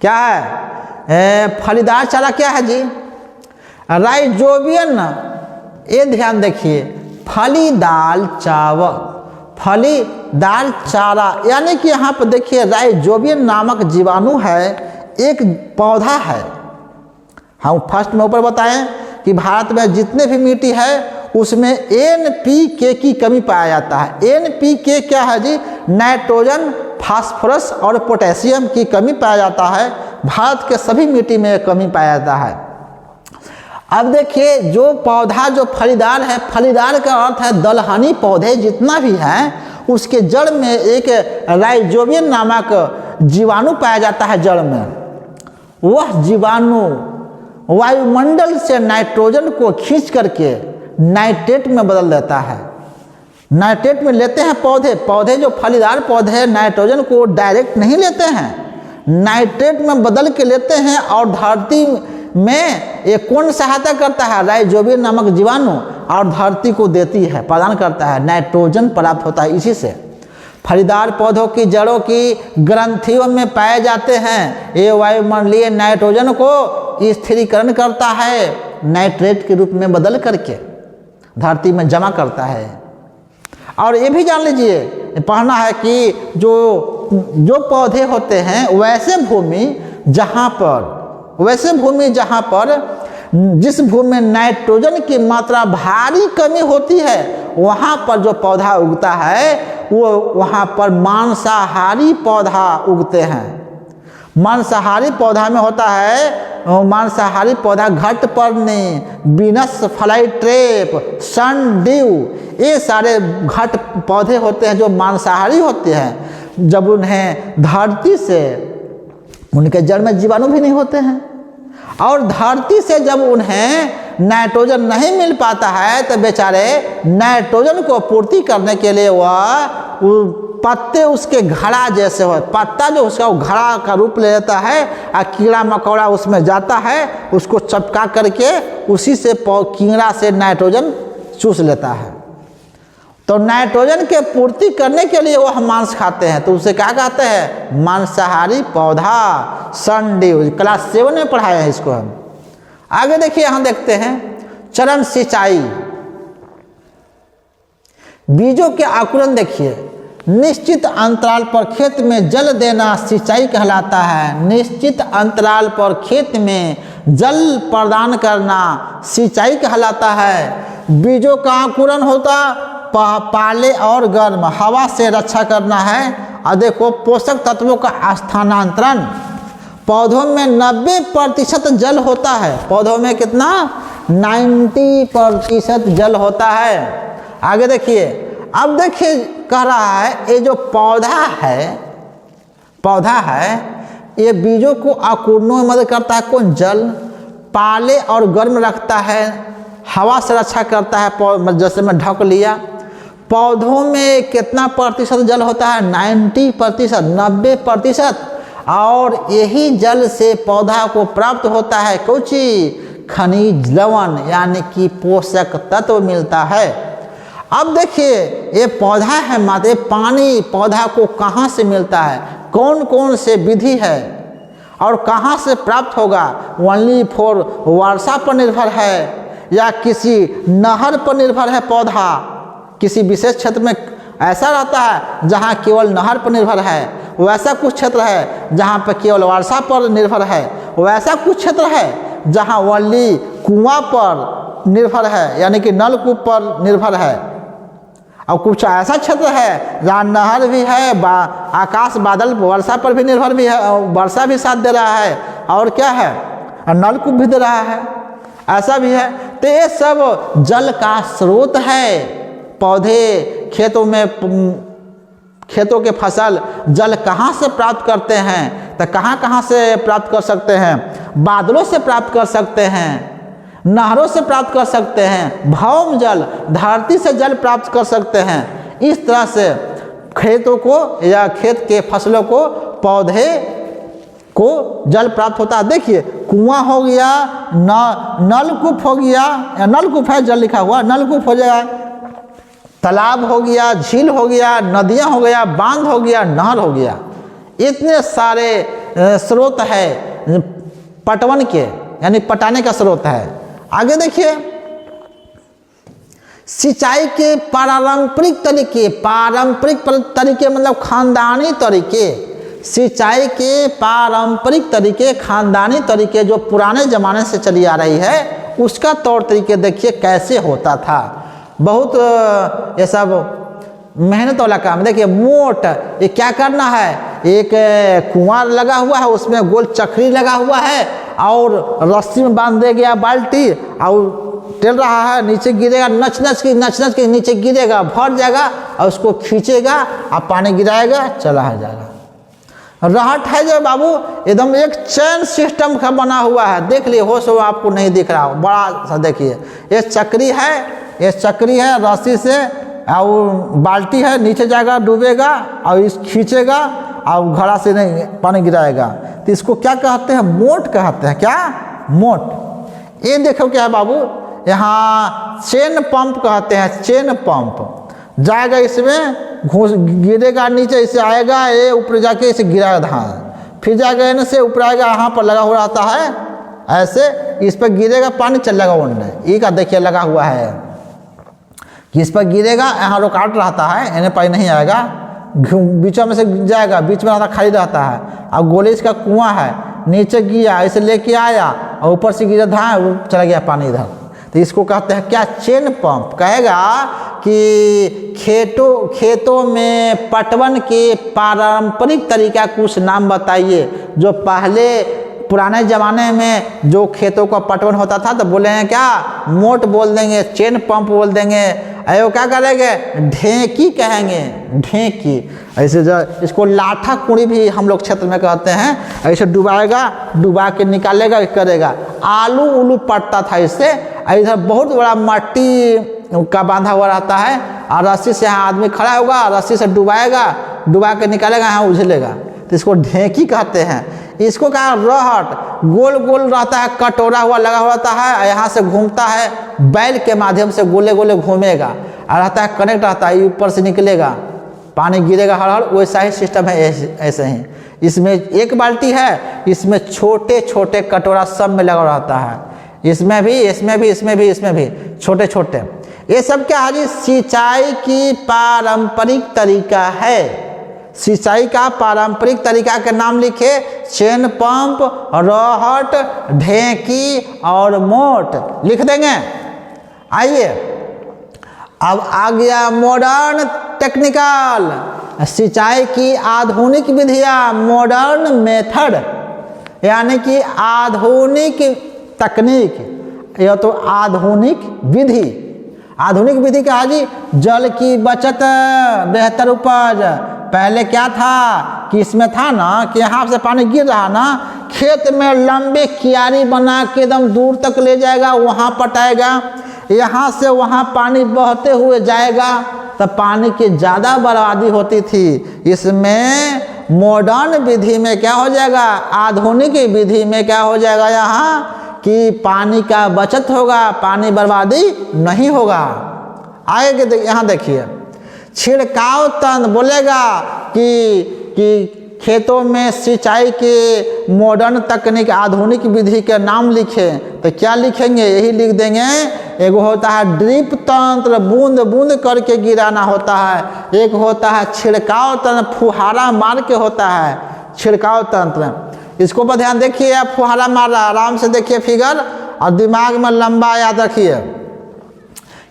क्या है, फलीदार चारा क्या है जी? राइजोबियम। ये ध्यान देखिए, फलीदार चावल, फलीदार चारा, यानी कि यहाँ पर देखिए राइजोबियम नामक जीवाणु है, एक पौधा है। हम फर्स्ट में ऊपर बताएं कि भारत में जितने भी मिट्टी है उसमें NPK की कमी पाया जाता है। NPK क्या है जी? नाइट्रोजन, फास्फोरस और पोटेशियम की कमी पाया जाता है। भारत के सभी मिट्टी में कमी पाया जाता है। अब देखिए, जो पौधा जो फलीदार है, फलीदार का अर्थ है दलहनी पौधे जितना भी हैं उसके जड़ में एक राइजोबियम नामक जीवाणु पाया जाता है जड़ में। वह जीवाणु वायुमंडल से नाइट्रोजन को खींच करके नाइट्रेट में बदल देता है। नाइट्रेट में लेते हैं पौधे जो फलीदार पौधे हैं नाइट्रोजन को डायरेक्ट नहीं लेते हैं, नाइट्रेट में बदल के लेते हैं और धरती में एक कौन सहायता करता है? राइजोबियम नामक जीवाणु, और धरती को देती है, प्रदान करता है, नाइट्रोजन प्राप्त होता है। इसी से फलीदार पौधों की जड़ों की ग्रंथियों में पाए जाते हैं। ये वायुमंडलीय नाइट्रोजन को स्थिरीकरण करता है, नाइट्रेट के रूप में बदल करके धरती में जमा करता है। और ये भी जान लीजिए, पढ़ना है कि जो पौधे होते हैं वैसे भूमि जहाँ पर जिस भूमि में नाइट्रोजन की मात्रा भारी कमी होती है वहाँ पर जो पौधा उगता है वो वहाँ पर मांसाहारी पौधा उगते हैं। मांसाहारी पौधा में होता है, मांसाहारी पौधा घटपर्णी, बीनस फ्लाईट्रेप, सनड्यू, ये सारे घट पौधे होते हैं जो मांसाहारी होते हैं। जब उन्हें धरती से, उनके जड़ में जीवाणु भी नहीं होते हैं, और धरती से जब उन्हें नाइट्रोजन नहीं मिल पाता है तो बेचारे नाइट्रोजन को पूर्ति करने के लिए वह पत्ते उसके घड़ा जैसे हो, पत्ता जो उसका घड़ा का रूप ले लेता है और कीड़ा मकोड़ा उसमें जाता है, उसको चपका करके उसी से कीड़ा से नाइट्रोजन चूस लेता है। तो नाइट्रोजन के पूर्ति करने के लिए वह मांस खाते हैं, तो उसे क्या कहते हैं? मांसाहारी पौधा, सनड्यू। क्लास 7 में पढ़ाया है इसको हम। आगे देखिए, यहाँ देखते हैं चरण सिंचाई। बीजों के अंकुरण देखिए, निश्चित अंतराल पर खेत में जल देना सिंचाई कहलाता है। निश्चित अंतराल पर खेत में जल प्रदान करना सिंचाई कहलाता है। बीजों का अंकुरण होता पाले और गर्म हवा से रक्षा करना है। और देखो, पोषक तत्वों का स्थानांतरण। पौधों में 90% जल होता है। पौधों में कितना? 90% जल होता है। आगे देखिए, अब देखिए कह रहा है ये जो पौधा है ये बीजों को अंकुरणों में मदद करता है। कौन? जल। पाले और गर्म रखता है, हवा से रक्षा करता है, जैसे मैं ढक लिया। पौधों में कितना प्रतिशत जल होता है? 90%, 90%। और यही जल से पौधा को प्राप्त होता है कुछ खनिज लवण, यानी कि पोषक तत्व मिलता है। अब देखिए, ये पौधा है माते, पानी पौधा को कहाँ से मिलता है? कौन कौन से विधि है और कहाँ से प्राप्त होगा? ओनली फॉर वर्षा पर निर्भर है या किसी नहर पर निर्भर है? पौधा किसी विशेष क्षेत्र में ऐसा रहता है जहाँ केवल नहर पर निर्भर है, वैसा कुछ क्षेत्र है जहाँ पर केवल वर्षा पर निर्भर है, वैसा कुछ क्षेत्र है जहाँ ओनली कुआं पर निर्भर है, यानी कि नलकूप पर निर्भर है। और कुछ ऐसा क्षेत्र है जहाँ नहर भी है, आकाश बादल वर्षा पर भी निर्भर भी है, वर्षा भी साथ दे रहा है, और क्या है? नलकूप भी दे रहा है, ऐसा भी है। तो ये सब जल का स्रोत है। पौधे खेतों के फसल जल कहाँ से प्राप्त करते हैं? तो कहाँ से प्राप्त कर सकते हैं? बादलों से प्राप्त कर सकते हैं, नहरों से प्राप्त कर सकते हैं, भौम जल, धरती से जल प्राप्त कर सकते हैं। इस तरह से खेतों को या खेत के फसलों को, पौधे को जल प्राप्त होता है। देखिए, कुआं हो गया, नलकूप हो गया, नलकूप है, जल लिखा हुआ, नलकूप हो जाएगा, तालाब हो गया, झील हो गया, नदियां हो गया, बांध हो गया, नहर हो गया। इतने सारे स्रोत है पटवन के यानी पटाने का स्रोत है। आगे देखिए, सिंचाई के पारंपरिक तरीके मतलब खानदानी तरीके, सिंचाई के पारंपरिक तरीके खानदानी तरीके जो पुराने ज़माने से चली आ रही है, उसका तौर तरीके देखिए कैसे होता था। बहुत ये सब मेहनत वाला काम। देखिए मोट, ये क्या करना है, एक कुआं लगा हुआ है, उसमें गोल चक्री लगा हुआ है और रस्सी में बांध दे गया बाल्टी और टेल रहा है, नीचे गिरेगा, नच नच के नीचे गिरेगा, भर जाएगा और उसको खींचेगा और पानी गिराएगा, चला जाएगा। रहट है जो बाबू एकदम एक चैन सिस्टम का बना हुआ है। देख लिए हो सो आपको नहीं दिख रहा, बड़ा सा देखिए, ये चक्री है रस्सी से और बाल्टी है, नीचे जाएगा डूबेगा और इस खींचेगा और घड़ा से नहीं पानी गिराएगा। तो इसको क्या कहते हैं, मोट कहते हैं। क्या, मोट। ये देखो क्या है बाबू, यहाँ चेन पंप कहते हैं, चेन पंप। जाएगा इसमें घुस गिरेगा, नीचे इसे आएगा, ये ऊपर जाके इसे गिराएगा धान, फिर जाएगा इनसे से ऊपर आएगा, यहाँ पर लगा हुआ रहता है ऐसे, इस पर गिरेगा पानी चल जाएगा उनने। ये का देखिए लगा हुआ है कि इस पर गिरेगा, यहाँ रुकावट रहता है, इन्हें पानी नहीं आएगा, बीचों में से जाएगा, बीच में रहता खाली रहता है। अब गोले इसका कुआं है, नीचे गिरा, इसे लेके आया और ऊपर से गिरा धान, चला गया पानी इधर। तो इसको कहते हैं क्या, चेन पंप। कहेगा कि खेतों में पटवन के पारंपरिक तरीका कुछ नाम बताइए, जो पहले पुराने ज़माने में जो खेतों का पटवन होता था, तो बोलेंगे क्या, मोट बोल देंगे, चेन पंप बोल देंगे, अयो क्या करेंगे, ढेंकी कहेंगे, ढेंकी। ऐसे जो इसको लाठा कुड़ी भी हम लोग क्षेत्र में कहते हैं। ऐसे डुबाएगा, डुबा के निकालेगा, करेगा। आलू उलू पड़ता था इससे। इधर बहुत बड़ा मट्टी का बांधा हुआ रहता है और रस्सी से यहाँ आदमी खड़ा होगा, रस्सी से डुबाएगा, डुबा के निकालेगा, यहाँ उछलेगा, तो इसको ढेंकी कहते हैं। इसको कहा रहट, गोल गोल रहता है, कटोरा हुआ लगा हुआ रहता है, यहाँ से घूमता है, बैल के माध्यम से गोले गोले घूमेगा और रहता है, कनेक्ट रहता है, ऊपर से निकलेगा, पानी गिरेगा हर हर। वैसा ही सिस्टम है, ऐसे ही। इसमें एक बाल्टी है, इसमें छोटे छोटे कटोरा सब में लगा रहता है, इसमें भी छोटे छोटे। ये सब क्या है जी, सिंचाई की पारंपरिक तरीका है। सिंचाई का पारंपरिक तरीका के नाम लिखे, चेन पंप, रहट, ढेंकी और मोट लिख देंगे। आइए अब आ गया मॉडर्न टेक्निकल, सिंचाई की आधुनिक विधियाँ, मॉडर्न मेथड, यानी कि आधुनिक तकनीक, यह तो आधुनिक विधि। आधुनिक विधि क्या है जी, जल की बचत, बेहतर उपज। पहले क्या था कि इसमें था ना कि यहाँ से पानी गिर रहा ना, खेत में लंबे क्यारी बना के एकदम दूर तक ले जाएगा, वहाँ पटाएगा, यहाँ से वहाँ पानी बहते हुए जाएगा, तब पानी की ज़्यादा बर्बादी होती थी। इसमें मॉडर्न विधि में क्या हो जाएगा, आधुनिक विधि में क्या हो जाएगा यहाँ कि पानी का बचत होगा, पानी बर्बादी नहीं होगा। आगे यहाँ देखिए, छिड़काव तंत्र बोलेगा कि खेतों में सिंचाई के मॉडर्न तकनीक, आधुनिक विधि के नाम लिखें, तो क्या लिखेंगे, यही लिख देंगे। एक होता है ड्रिप तंत्र, बूंद बूंद करके गिराना होता है। एक होता है छिड़काव तंत्र, फुहारा मार के होता है छिड़काव तंत्र। इसको पर ध्यान देखिए, आप फुहारा मार रहा, आराम से देखिए फिगर और दिमाग में लंबा याद रखिए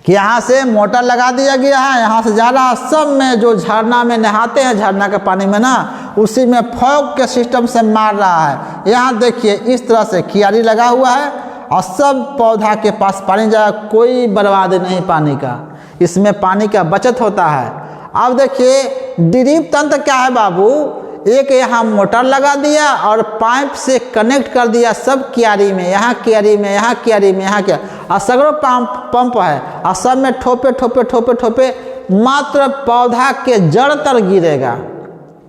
कि यहाँ से मोटर लगा दिया गया है, यहाँ से जा रहा, सब में जो झरना में नहाते हैं, झरना के पानी में ना, उसी में फॉग के सिस्टम से मार रहा है। यहाँ देखिए इस तरह से क्यारी लगा हुआ है और सब पौधा के पास पानी जाए, कोई बर्बादी नहीं पानी का, इसमें पानी का बचत होता है। अब देखिए ड्रिप तंत्र क्या है बाबू, एक यहाँ मोटर लगा दिया और पाइप से कनेक्ट कर दिया सब क्यारी में, यहाँ क्यारी में, यहाँ क्यारी में, यहाँ क्या, और सगरों पंप है और सब में ठोपे ठोपे ठोपे ठोपे मात्र पौधा के जड़ तक गिरेगा,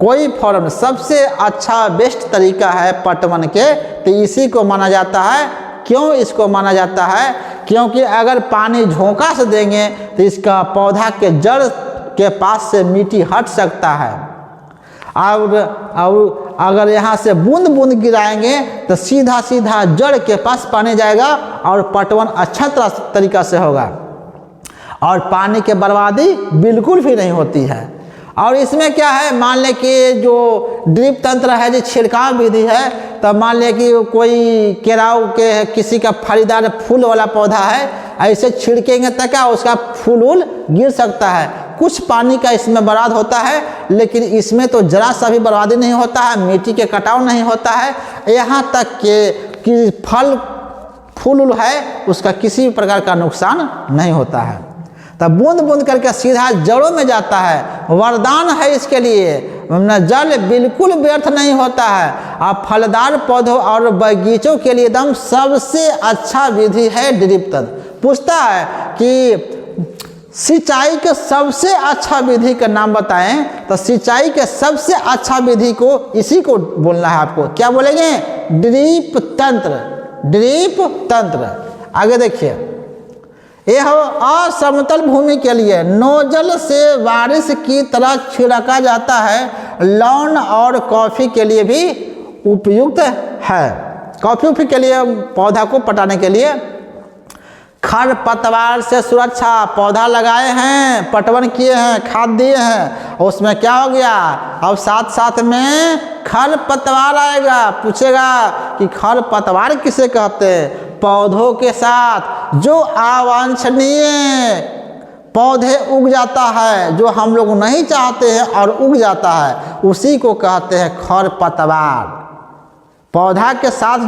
कोई फॉर्म। सबसे अच्छा बेस्ट तरीका है पटवन के, तो इसी को माना जाता है। क्यों इसको माना जाता है, क्योंकि अगर पानी झोंका से देंगे तो इसका पौधा के जड़ के पास से मिट्टी हट सकता है। और अगर यहाँ से बूंद बूंद गिराएंगे तो सीधा सीधा जड़ के पास पानी जाएगा और पटवन अच्छा तरीका से होगा और पानी की बर्बादी बिल्कुल भी नहीं होती है। और इसमें क्या है, मान लें कि जो ड्रिप तंत्र है, जो छिड़काव विधि है, तब मान लें कि कोई केराव के किसी का फलीदार फूल वाला पौधा है, ऐसे छिड़केंगे तो क्या उसका फूल उल गिर सकता है। कुछ पानी का इसमें बर्बाद होता है, लेकिन इसमें तो जरा सा भी बर्बादी नहीं होता है, मिट्टी के कटाव नहीं होता है, यहाँ तक कि फल फूल है उसका किसी भी प्रकार का नुकसान नहीं होता है। तब बूंद बूंद करके सीधा जड़ों में जाता है, वरदान है इसके लिए। जल बिल्कुल व्यर्थ नहीं होता है। अब फलदार पौधों और बगीचों के लिए एकदम सबसे अच्छा विधि है ड्रिप तंत्र। पूछता है कि सिंचाई के सबसे अच्छा विधि का नाम बताएं, तो सिंचाई के सबसे अच्छा विधि को इसी को बोलना है आपको। क्या बोलेंगे? ड्रिप तंत्र। ड्रिप तंत्र। आगे देखिए, यह असमतल भूमि के लिए नोजल से बारिश की तरह छिड़का जाता है। लॉन और कॉफ़ी के लिए भी उपयुक्त है। कॉफ़ी के लिए पौधा को पटाने के लिए खरपतवार से सुरक्षा, पौधा लगाए हैं, पटवन किए हैं, खाद दिए हैं, उसमें क्या हो गया, अब साथ साथ में खरपतवार आएगा। पूछेगा कि खरपतवार किसे कहते हैं? पौधों के साथ जो अवांछनीय पौधे उग जाता है, जो हम लोग नहीं चाहते हैं और उग जाता है, उसी को कहते हैं खरपतवार। पौधा के साथ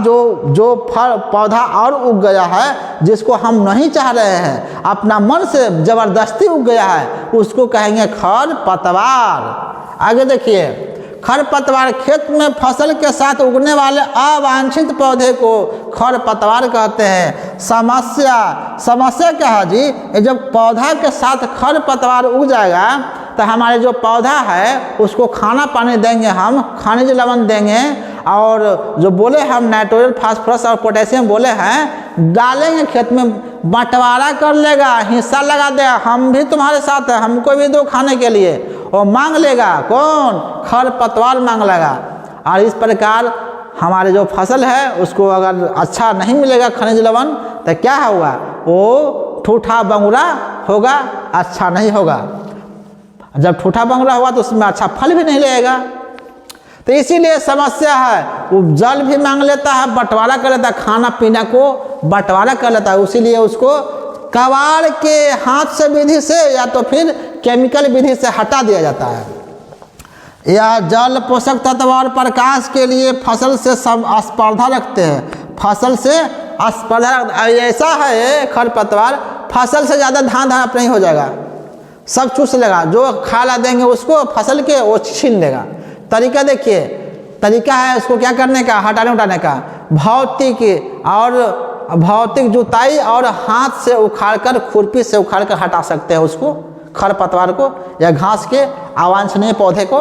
जो फल पौधा और उग गया है, जिसको हम नहीं चाह रहे हैं, अपना मन से जबरदस्ती उग गया है, उसको कहेंगे खरपतवार। आगे देखिए, खरपतवार खेत में फसल के साथ उगने वाले अवांछित पौधे को खरपतवार कहते हैं। समस्या क्या है जी? जब पौधा के साथ खरपतवार उग जाएगा तो हमारे जो पौधा है उसको खाना पानी देंगे, हम खनिज लवण देंगे, और जो बोले हम नाइट्रोजन, फास्फोरस और पोटेशियम बोले हैं, डालेंगे खेत में, बंटवारा कर लेगा, हिस्सा लगा देगा, हम भी तुम्हारे साथ हैं, हमको भी दो खाने के लिए। और मांग लेगा कौन? खरपतवार मांग लेगा। और इस प्रकार हमारे जो फसल है उसको अगर अच्छा नहीं मिलेगा खनिज लवण, तो क्या होगा? वो ठूठा बंगुरा होगा, अच्छा नहीं होगा। जब ठूठा बंगुरा होगा तो उसमें अच्छा फल भी नहीं लगेगा। तो इसीलिए समस्या है, वो जल भी मांग लेता है, बंटवारा कर लेता है, खाना पीना को बंटवारा कर लेता है। इसीलिए उसको कबाड़ के हाथ से विधि से या तो फिर केमिकल विधि से हटा दिया जाता है। यह जल, पोषक तत्व और प्रकाश के लिए फसल से सब स्पर्धा रखते हैं। फसल से स्पर्धा ऐसा है खरपतवार, फसल से ज़्यादा धान नहीं हो जाएगा, सब चूस लेगा। जो खाला देंगे उसको फसल के, वो छीन लेगा। तरीका देखिए, तरीका है उसको क्या करने का, हटाने उठाने का। भौतिक जुताई और हाथ से उखाड़कर, खुरपी से उखाड़कर हटा सकते हैं उसको, खरपतवार को या घास के अवांछनीय पौधे को।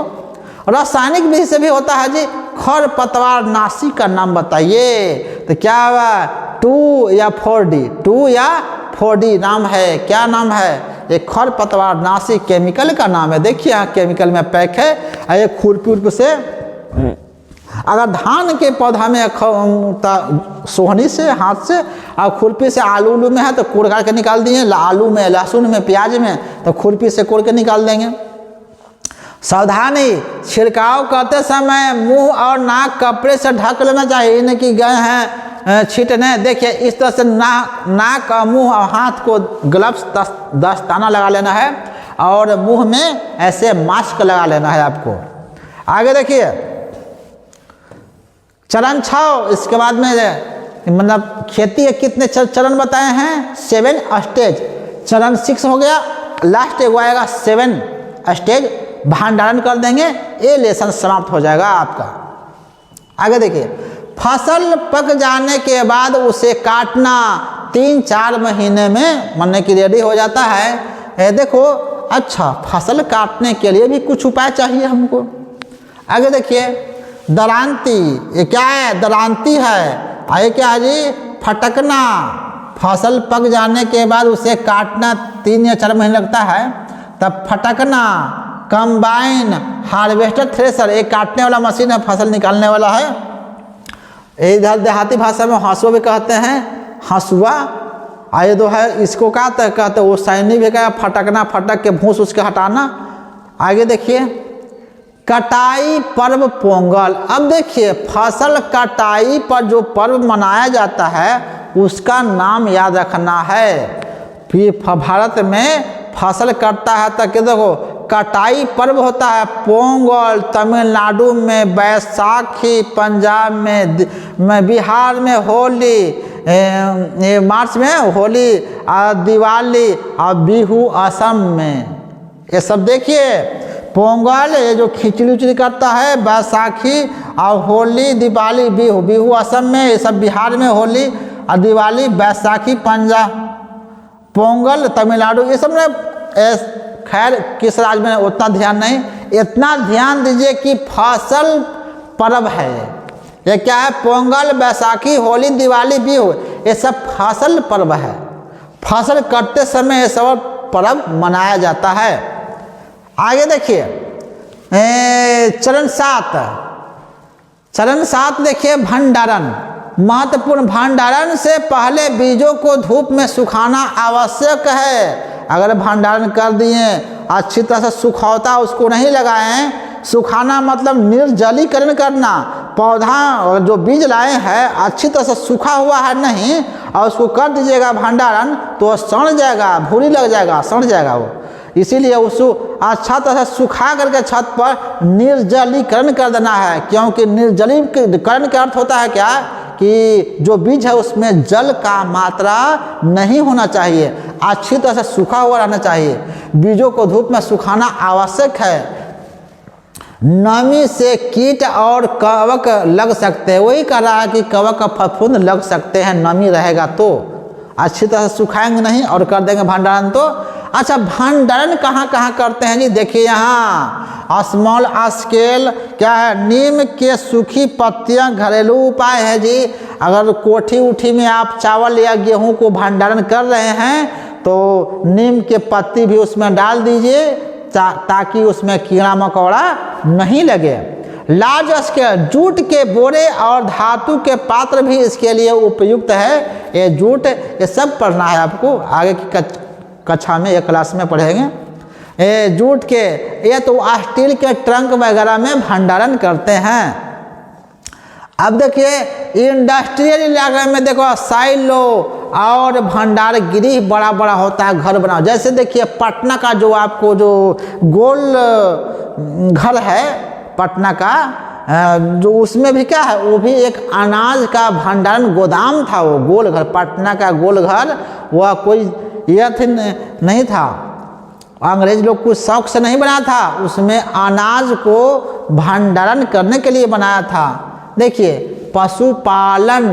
रासायनिक विधि से भी होता है जी। खरपतवार नाशी का नाम बताइए, तो क्या हुआ? 2 या 4D, 2 या 4D नाम है। क्या नाम है? ये खरपतवार नाशी केमिकल का नाम है। देखिए यहाँ केमिकल में पैक है। ये खुरपी उर्पी से, अगर धान के पौधा में सोहनी से, हाथ से, और खुरपी से आलू में है तो कोड़ के निकाल दिए, आलू में, लहसुन में, प्याज में, तो खुरपी से कोड़ के निकाल देंगे। सावधानी, छिड़काव करते समय मुंह और नाक कपड़े से ढक लेना चाहिए, नहीं कि गए हैं छींटने। देखिए इस तरह से नाक और मुंह और हाथ को ग्लव्स, दस्ताना लगा लेना है, और मुंह में ऐसे मास्क लगा लेना है आपको। आगे देखिए, चरण 6, इसके बाद में मतलब खेती के कितने चरण बताए हैं? 7 स्टेज। चरण 6 हो गया, लास्ट एक आएगा 7 स्टेज, भंडारण कर देंगे, ये लेसन समाप्त हो जाएगा आपका। आगे देखिए, फसल पक जाने के बाद उसे काटना 3-4 महीने में बनने की रेडी हो जाता है। ये देखो, अच्छा फसल काटने के लिए भी कुछ उपाय चाहिए हमको। आगे देखिए, दरांती, ये क्या है? दरांती है। ये क्या है जी? फटकना। फसल पक जाने के बाद उसे काटना 3 या 4 महीने लगता है, तब फटकना। कंबाइन हार्वेस्टर थ्रेसर, एक काटने वाला मशीन है, फसल निकालने वाला है। इधर देहाती भाषा में हंसुआ भी कहते हैं, हंसुआ। आए दो है, इसको कहते वो सैनी भी कहा फटकना, फटक के भूस उसके हटाना। आगे देखिए कटाई पर्व पोंगल। अब देखिए फसल कटाई पर जो पर्व मनाया जाता है उसका नाम याद रखना है। फिर भारत में फसल कटता है तो कि देखो कटाई पर्व होता है पोंगल, तमिलनाडु में बैसाखी, पंजाब में बिहार में होली, मार्च में होली, दिवाली और बिहू असम में। ये सब देखिए पोंगल ये जो खिचड़ी उचड़ी करता है, बैसाखी और होली, दिवाली, बिहू, बिहू असम में, ये सब बिहार में होली और दिवाली, बैसाखी पंजाब, पोंगल तमिलनाडु, ये सब में खैर किस राज्य में उतना ध्यान नहीं। इतना ध्यान दीजिए कि फसल पर्व है। ये क्या है? पोंगल, बैसाखी, होली, दिवाली, बिहू, ये सब फसल पर्व है। फसल कटते समय ये सब पर्व मनाया जाता है। आगे देखिए चरण 7, चरण 7 देखिए भंडारण। महत्वपूर्ण, भंडारण से पहले बीजों को धूप में सुखाना आवश्यक है। अगर भंडारण कर दिए, अच्छी तरह से सुखौता उसको नहीं लगाएं, सुखाना मतलब निर्जलीकरण करना, पौधा जो बीज लाए हैं अच्छी तरह से सूखा हुआ है नहीं और उसको कर दीजिएगा भंडारण तो सड़ जाएगा, भूरी लग जाएगा, सड़ जाएगा वो। इसीलिए उसको अच्छा तरह से सुखा करके छत पर निर्जलीकरण कर देना है, क्योंकि निर्जलीकरण का अर्थ होता है क्या कि जो बीज है उसमें जल का मात्रा नहीं होना चाहिए, अच्छी तरह से सूखा हुआ रहना चाहिए। बीजों को धूप में सुखाना आवश्यक है। नमी से कीट और कवक लग सकते हैं, वही कह रहा है कि कवक फफूंद लग सकते हैं, नमी रहेगा तो। अच्छी तरह से सुखाएंगे नहीं और कर देंगे भंडारण तो। अच्छा, भंडारण कहाँ कहाँ करते हैं जी? देखिए यहाँ स्मॉल स्केल क्या है, नीम के सूखी पत्तियाँ घरेलू उपाय है जी। अगर कोठी उठी में आप चावल या गेहूं को भंडारण कर रहे हैं तो नीम के पत्ती भी उसमें डाल दीजिए ताकि उसमें कीड़ा मकोड़ा नहीं लगे। लार्ज स्केल, जूट के बोरे और धातु के पात्र भी इसके लिए उपयुक्त है। ये जूट, ये सब पढ़ना है आपको, आगे की कक्षा में एक क्लास में पढ़ेंगे। ये जूट के, ये तो स्टील के ट्रंक वगैरह में भंडारण करते हैं। अब देखिए इंडस्ट्रियल इलाके में देखो साइलो और भंडार गृह बड़ा बड़ा होता है, घर बना। जैसे देखिए पटना का जो आपको जो गोल घर है पटना का, जो उसमें भी क्या है, वो भी एक अनाज का भंडारण गोदाम था। वो गोल घर, पटना का गोल घर, वह कोई यह नहीं था, अंग्रेज लोग कुछ शौक से नहीं बना था, उसमें अनाज को भंडारण करने के लिए बनाया था। देखिए पशुपालन,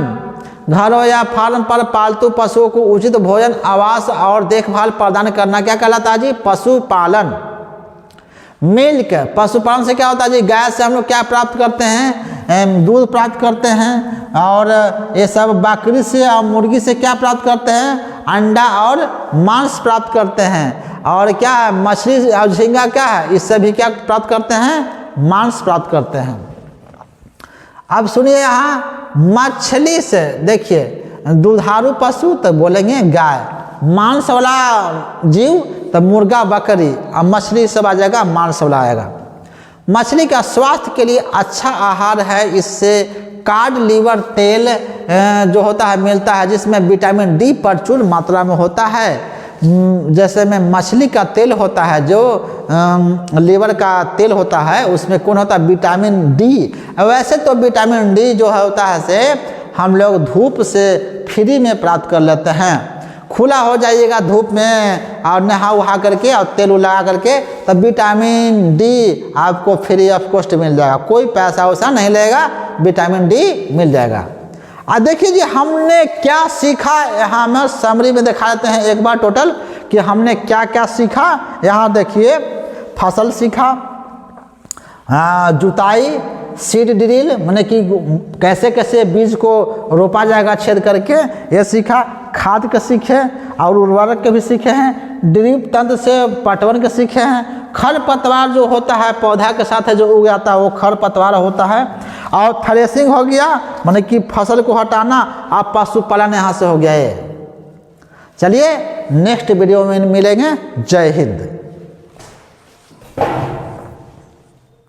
घरों या फार्म पर पालतू पशुओं को उचित भोजन, आवास और देखभाल प्रदान करना क्या कहलाता है जी? पशुपालन। मिल्क, पशुपालन से क्या होता है जी? गाय से हम लोग क्या प्राप्त करते हैं? दूध प्राप्त करते हैं। और ये सब बकरी से और मुर्गी से क्या प्राप्त करते हैं? अंडा और मांस प्राप्त करते हैं। और क्या है, मछली और झींगा क्या है, इससे भी क्या प्राप्त करते हैं? मांस प्राप्त करते हैं। अब सुनिए यहाँ मछली से, देखिए दुधारू पशु तो बोलेंगे गाय, मांस वाला जीव तो मुर्गा बकरी, और मछली सब आ जाएगा मांस वाला आएगा। मछली का स्वास्थ्य के लिए अच्छा आहार है, इससे कार्ड लीवर तेल जो होता है मिलता है, जिसमें विटामिन डी प्रचुर मात्रा में होता है। जैसे में मछली का तेल होता है, जो लीवर का तेल होता है, उसमें कौन होता है? Vitamin D. वैसे तो विटामिन डी जो होता है से हम लोग धूप से फ्री में प्राप्त कर लेते हैं। खुला हो जाइएगा धूप में और नहा वहा करके और तेल लगा करके, तब विटामिन डी आपको फ्री ऑफ कॉस्ट मिल जाएगा, कोई पैसा वैसा नहीं लगेगा, विटामिन डी मिल जाएगा। और देखिए जी हमने क्या सीखा, यहाँ हम समरी में दिखा देते हैं एक बार टोटल कि हमने क्या क्या सीखा। यहाँ देखिए फसल सीखा, जुताई, सीड ड्रिल माने कि कैसे कैसे बीज को रोपा जाएगा छेद करके, ये सीखा। खाद के सीखे और उर्वरक के भी सीखे हैं। ड्रिप तंत्र से पटवन के सीखे हैं। खरपतवार जो होता है पौधा के साथ जो उग जाता है वो खरपतवार होता है। और थ्रेसिंग हो गया माने कि फसल को हटाना, आप पशुपालन यहाँ से हो गया है। चलिए नेक्स्ट वीडियो में मिलेंगे। जय हिंद।